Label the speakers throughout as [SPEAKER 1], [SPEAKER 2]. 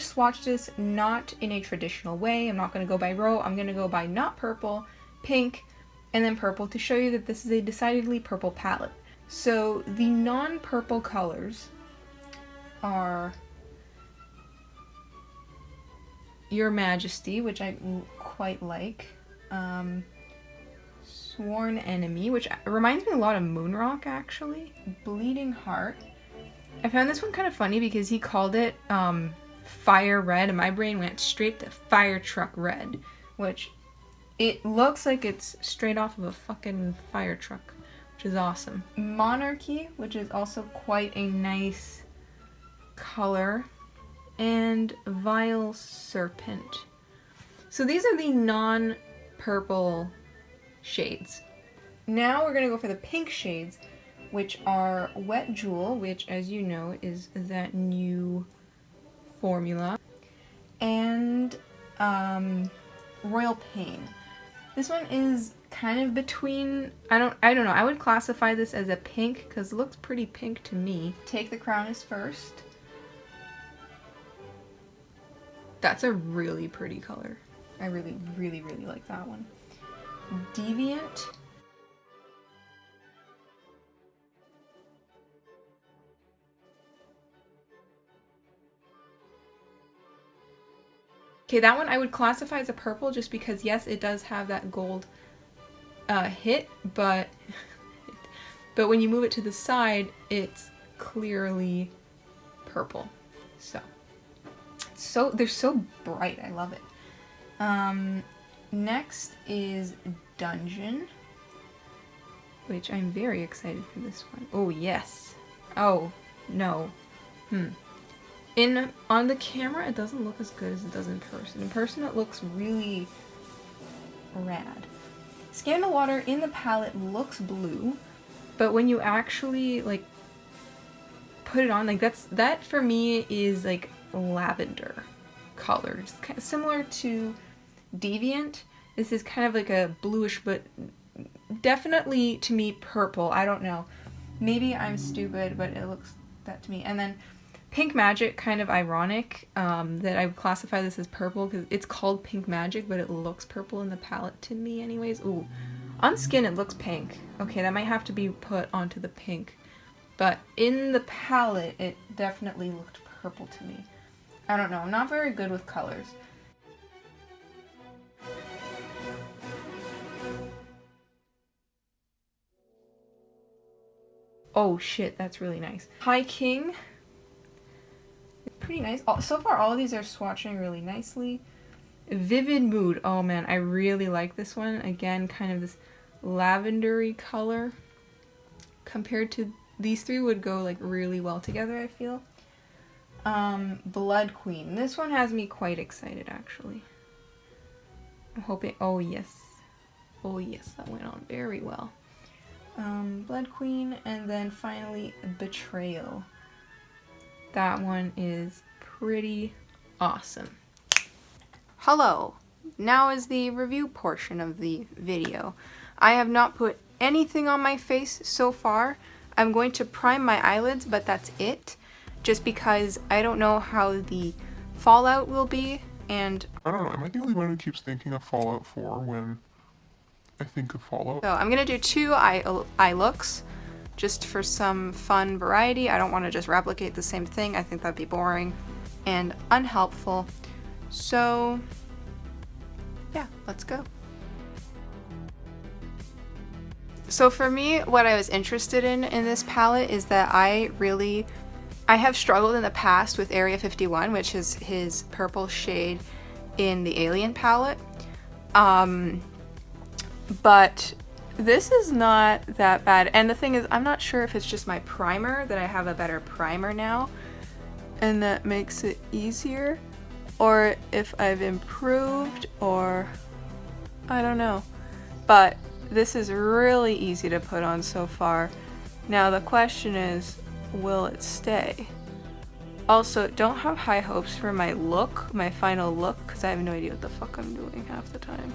[SPEAKER 1] swatch this not in a traditional way. I'm not going to go by row. I'm going to go by not purple, pink, and then purple to show you that this is a decidedly purple palette. So the non-purple colors are Your Majesty, which I quite like, Sworn Enemy, which reminds me a lot of Moonrock actually, Bleeding Heart. I found this one kind of funny because he called it Fire Red, and my brain went straight to Fire Truck Red, which it looks like it's straight off of a fucking fire truck, which is awesome. Monarchy, which is also quite a nice color, and Vile Serpent. So these are the non-purple shades. Now we're gonna go for the pink shades, which are Wet Jewel, which, as you know, is that new formula, and Royal Pain. This one is kind of between, I don't know, I would classify this as a pink because it looks pretty pink to me. Take the Crown is first. That's a really pretty color. I really, really, really like that one. Deviant. Okay, that one I would classify as a purple just because, yes, it does have that gold hit, but when you move it to the side, it's clearly purple. So they're so bright. I love it. Next is Dungeon, which I'm very excited for this one. Oh, yes. Oh, no. On the camera, it doesn't look as good as it does in person. In person, it looks really rad. Scandal Water in the palette looks blue, but when you actually, like, put it on, like, that for me is, like, lavender color. It's kind of similar to Deviant. This is kind of like a bluish, but definitely, to me, purple. I don't know. Maybe I'm stupid, but it looks that to me. And then Pink Magic, kind of ironic that I would classify this as purple because it's called Pink Magic, but it looks purple in the palette to me anyways. Ooh, on skin it looks pink. Okay, that might have to be put onto the pink. But in the palette, it definitely looked purple to me. I don't know, I'm not very good with colors. Oh shit, that's really nice. High King. Pretty nice. So far, all of these are swatching really nicely. Vivid Mood. Oh man, I really like this one. Again, kind of this lavendery color. Compared to these three would go like really well together, I feel. Blood Queen. This one has me quite excited, actually. I'm hoping... Oh yes. Oh yes, that went on very well. Blood Queen, and then finally Betrayal. That one is pretty awesome. Hello, now is the review portion of the video. I have not put anything on my face so far. I'm going to prime my eyelids, but that's it. Just because I don't know how the fallout will be, and...
[SPEAKER 2] I don't know, am I the only one who keeps thinking of Fallout 4 when I think of Fallout?
[SPEAKER 1] So I'm gonna do two eye looks. Just for some fun variety. I don't want to just replicate the same thing. I think that'd be boring and unhelpful. So, yeah, let's go. So for me, what I was interested in this palette is that I have struggled in the past with Area 51, which is his purple shade in the Alien palette. But this is not that bad, and the thing is, I'm not sure if it's just my primer, that I have a better primer now, and that makes it easier, or if I've improved, or I don't know. But this is really easy to put on so far. Now the question is, will it stay? Also, don't have high hopes for my look, my final look, because I have no idea what the fuck I'm doing half the time.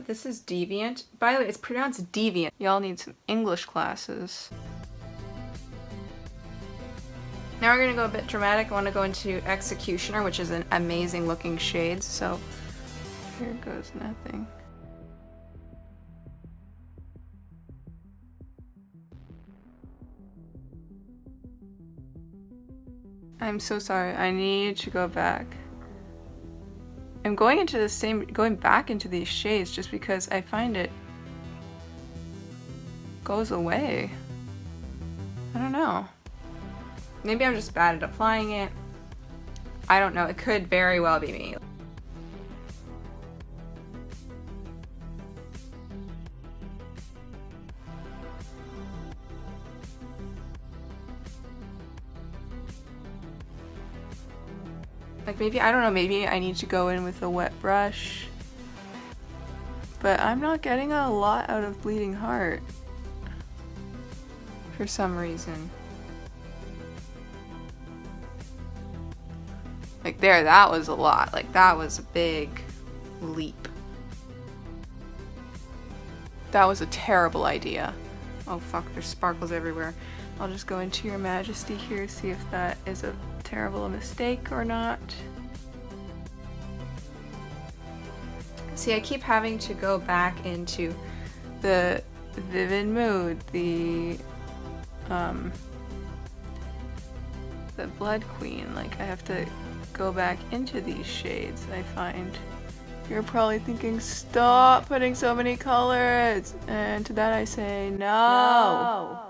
[SPEAKER 1] This is Deviant. By the way, it's pronounced Deviant. Y'all need some English classes. Now we're gonna go a bit dramatic. I want to go into Executioner, which is an amazing looking shade, so here goes nothing. I'm so sorry, I need to go back. I'm going back into these shades just because I find it goes away. I don't know. Maybe I'm just bad at applying it. I don't know, it could very well be me. Like maybe, I don't know, maybe I need to go in with a wet brush. But I'm not getting a lot out of Bleeding Heart. For some reason. Like there, that was a lot. Like that was a big leap. That was a terrible idea. Oh fuck, there's sparkles everywhere. I'll just go into Your Majesty here, see if that is a terrible mistake or not. See, I keep having to go back into the Vivid Mood, the Blood Queen. Like I have to go back into these shades, I find. You're probably thinking, stop putting so many colors! And to that I say, no!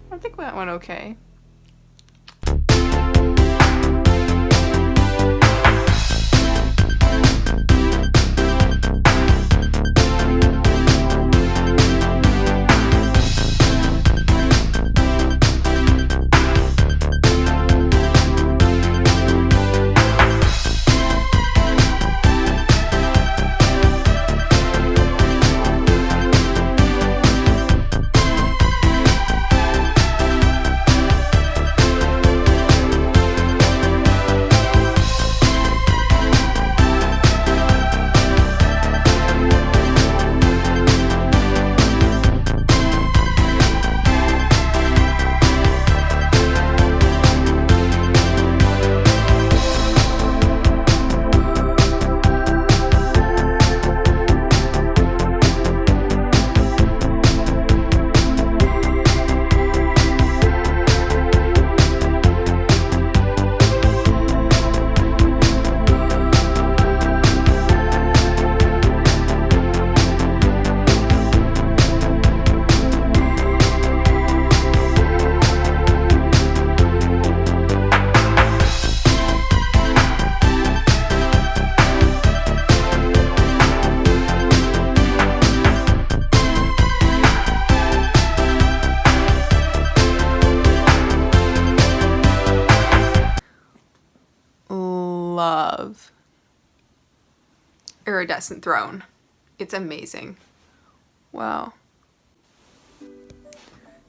[SPEAKER 1] I think that went okay. Love Iridescent Throne. It's amazing. Wow.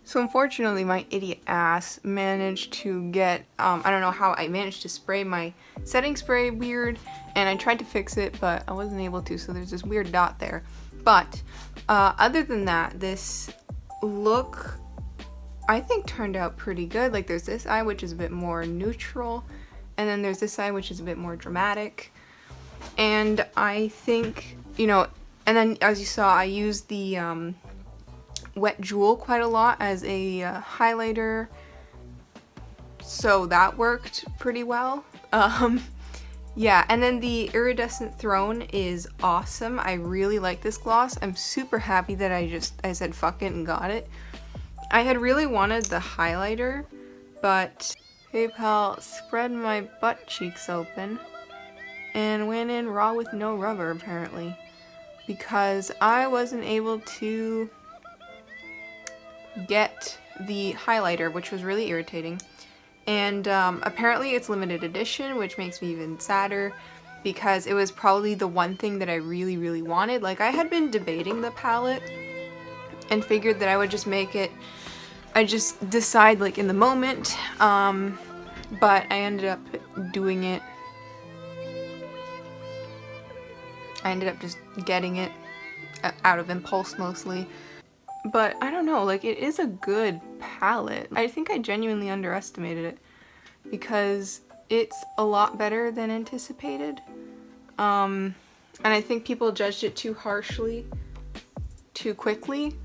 [SPEAKER 1] So unfortunately my idiot ass managed to get, I don't know how I managed to spray my setting spray weird, and I tried to fix it but I wasn't able to, so there's this weird dot there. But other than that, this look I think turned out pretty good. Like there's this eye which is a bit more neutral, and then there's this eye which is a bit more dramatic. And I think, you know, and then as you saw, I used the Wet Jewel quite a lot as a highlighter, so that worked pretty well. Yeah, and then the Iridescent Throne is awesome. I really like this gloss. I'm super happy that I said fuck it and got it. I had really wanted the highlighter, but hey pal, spread my butt cheeks open and went in raw with no rubber apparently, because I wasn't able to get the highlighter, which was really irritating. And apparently it's limited edition, which makes me even sadder because it was probably the one thing that I really, really wanted. Like, I had been debating the palette and figured that I would just make it, I just decide like in the moment, but I ended up doing it. I ended up just getting it out of impulse mostly. But I don't know, like, it is a good palette. I think I genuinely underestimated it because it's a lot better than anticipated. And I think people judged it too harshly, too quickly.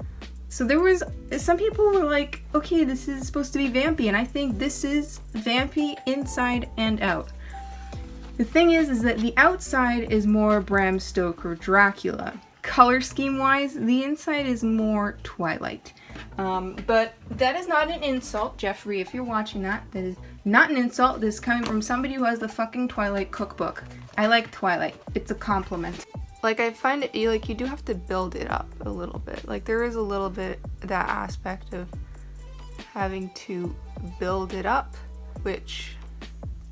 [SPEAKER 1] So there was, some people were like, okay, this is supposed to be vampy, and I think this is vampy inside and out. The thing is that the outside is more Bram Stoker Dracula. Color scheme wise, the inside is more Twilight. But that is not an insult, Jeffree, if you're watching that. That is not an insult. This is coming from somebody who has the fucking Twilight cookbook. I like Twilight. It's a compliment. Like, I find it, like, you do have to build it up a little bit. Like, there is a little bit that aspect of having to build it up, which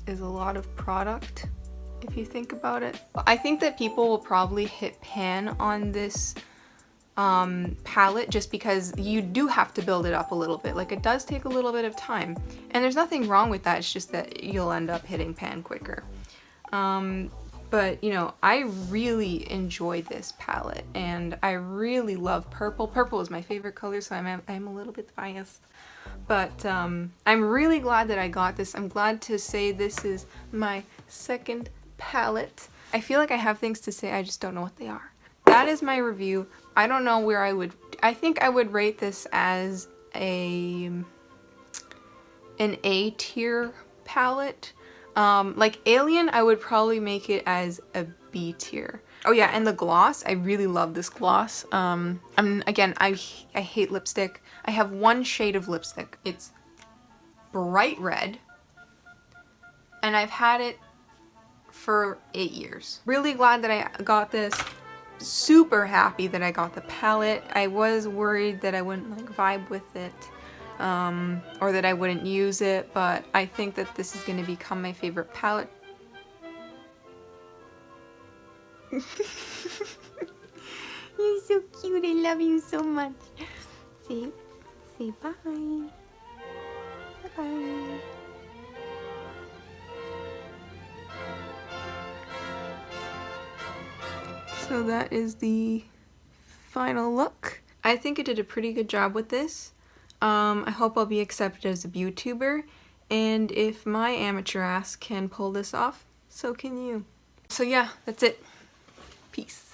[SPEAKER 1] is a lot of product, if you think about it. I think that people will probably hit pan on this palette just because you do have to build it up a little bit. Like, it does take a little bit of time. And there's nothing wrong with that, it's just that you'll end up hitting pan quicker. But, you know, I really enjoy this palette, and I really love purple. Purple is my favorite color, so I'm a little bit biased. But I'm really glad that I got this. I'm glad to say this is my second palette. I feel like I have things to say, I just don't know what they are. That is my review. I don't know where I would... I think I would rate this as an A tier palette. Like Alien, I would probably make it as a B tier. Oh yeah, and the gloss, I really love this gloss. Again, I hate lipstick. I have one shade of lipstick. It's bright red, and I've had it for 8 years. Really glad that I got this. Super happy that I got the palette. I was worried that I wouldn't like vibe with it. Or that I wouldn't use it, but I think that this is going to become my favorite palette. You're so cute, I love you so much. Say bye. Bye-bye. So that is the final look. I think I did a pretty good job with this. I hope I'll be accepted as a YouTuber, and if my amateur ass can pull this off, so can you. So yeah, that's it. Peace.